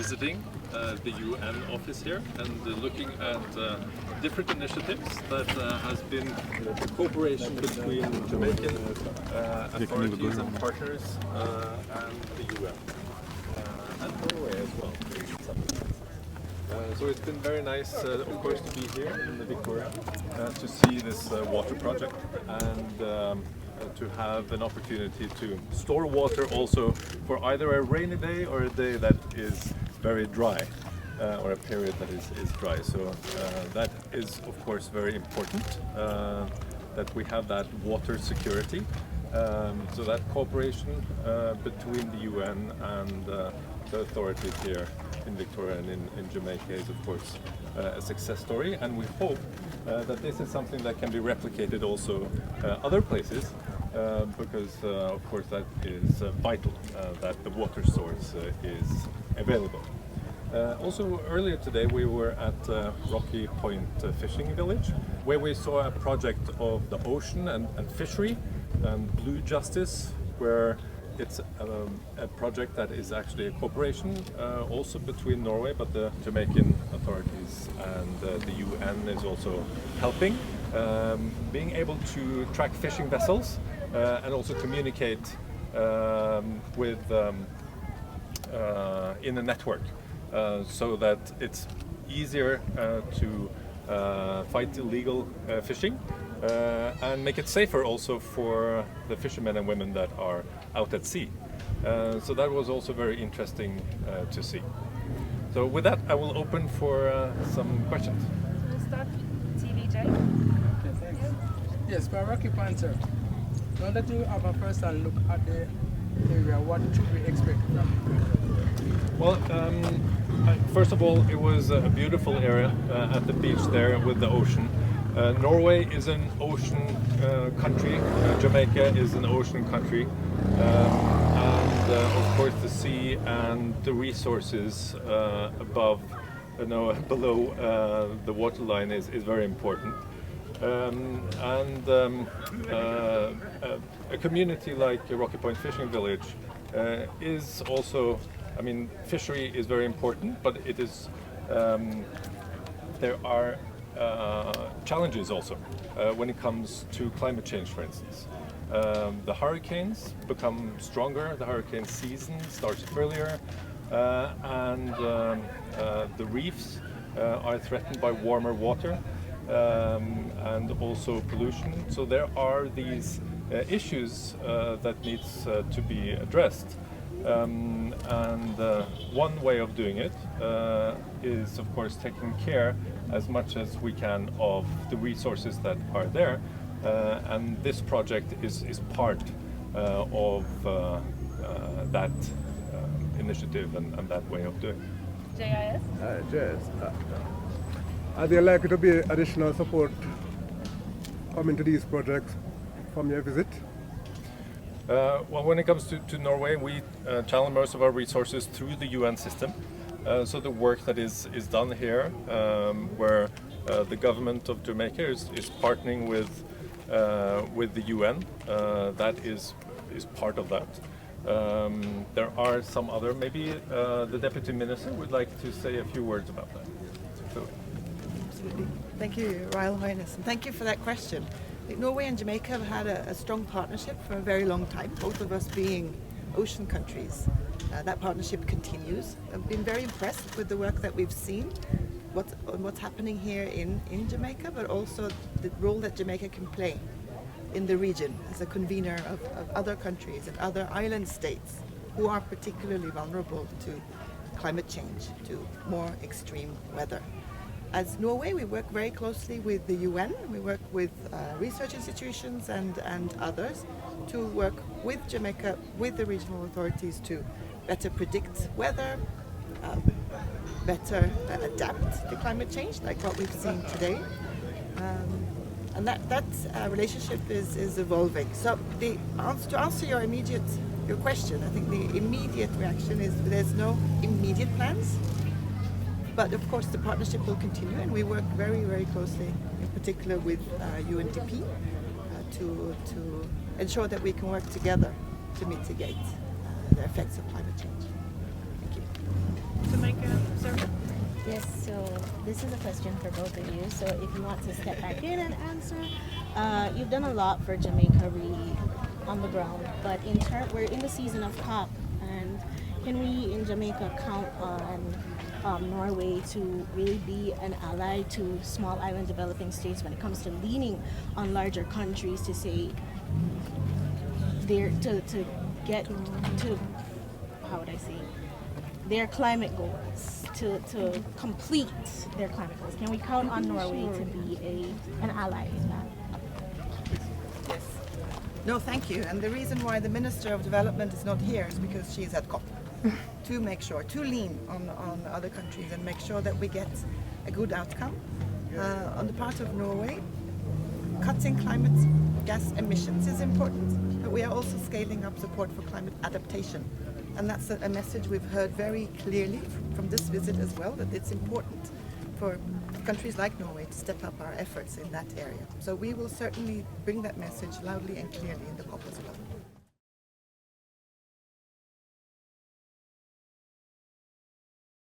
visiting the UN office here and looking at different initiatives that has been cooperation between Jamaican authorities and partners and the UN and Norway as well. So it's been very nice, of course, to be here in the Victoria to see this water project and to have an opportunity to store water also for either a rainy day or a day that is very dry or a period that is dry. So that is, of course, very important that we have that water security. So that cooperation between the UN and the authorities here in Victoria and in Jamaica is, of course, a success story, and we hope that this is something that can be replicated also other places, because of course that is vital that the water source is available. Also earlier today we were at Rocky Point Fishing Village, where we saw a project of the ocean and fishery and blue justice, where it's a project that is actually a cooperation also between Norway, but the Jamaican authorities and the UN is also helping, being able to track fishing vessels and also communicate with in a network, so that it's easier to fight illegal fishing and make it safer also for the fishermen and women that are out at sea. So that was also very interesting to see. So with that, I will open for some questions. We'll start with TVJ. Okay, thanks. Yes, for Rocky Point, sir. Now that you have a first-hand look at the area, what should we expect from it? Well, first of all, it was a beautiful area at the beach there with the ocean. Norway is an ocean country, Jamaica is an ocean country, and of course the sea and the resources above, below the waterline is very important. A community like Rocky Point Fishing Village is also, I mean, fishery is very important, but it is, there are challenges also when it comes to climate change, for instance. The hurricanes become stronger, the hurricane season starts earlier, and the reefs are threatened by warmer water and also pollution. So there are these issues that needs to be addressed. One way of doing it is, of course, taking care as much as we can of the resources that are there, and this project is part of that initiative and that way of doing it. JIS? JIS. Are there likely to be additional support coming to these projects from your visit? Well, when it comes to Norway, we channel most of our resources through the UN system. So the work that is done here, where the government of Jamaica is partnering with the UN, that is part of that. There are some other, maybe the Deputy Minister would like to say a few words about that. So. Absolutely. Thank you, Royal Highness, and thank you for that question. Norway and Jamaica have had a strong partnership for a very long time, both of us being ocean countries. That partnership continues. I've been very impressed with the work that we've seen, what's happening here in Jamaica, but also the role that Jamaica can play in the region as a convener of other countries and other island states who are particularly vulnerable to climate change, to more extreme weather. As Norway, we work very closely with the UN. We work with research institutions and others to work with Jamaica, with the regional authorities to better predict weather, better adapt to climate change, like what we've seen today. And that relationship is evolving. So to answer your question, I think the immediate reaction is there's no immediate plans. But of course the partnership will continue, and we work very, very closely, in particular with UNDP, to ensure that we can work together to mitigate the effects of climate change. Thank you. Jamaica survey? Yes, so this is a question for both of you. So if you want to step back in and answer, you've done a lot for Jamaica really on the ground, but we're in the season of COP, and can we in Jamaica count on Norway to really be an ally to small island developing states when it comes to leaning on larger countries to say to get to, how would I say, their climate goals, to complete their climate goals? Can we count on Norway to be an ally in that? Yes. No, thank you. And the reason why the Minister of Development is not here is because she's at COP to make sure, to lean on other countries and make sure that we get a good outcome. On the part of Norway, cutting climate gas emissions is important, but we are also scaling up support for climate adaptation. And that's a message we've heard very clearly from this visit as well, that it's important for countries like Norway to step up our efforts in that area. So we will certainly bring that message loudly and clearly in the COP as well.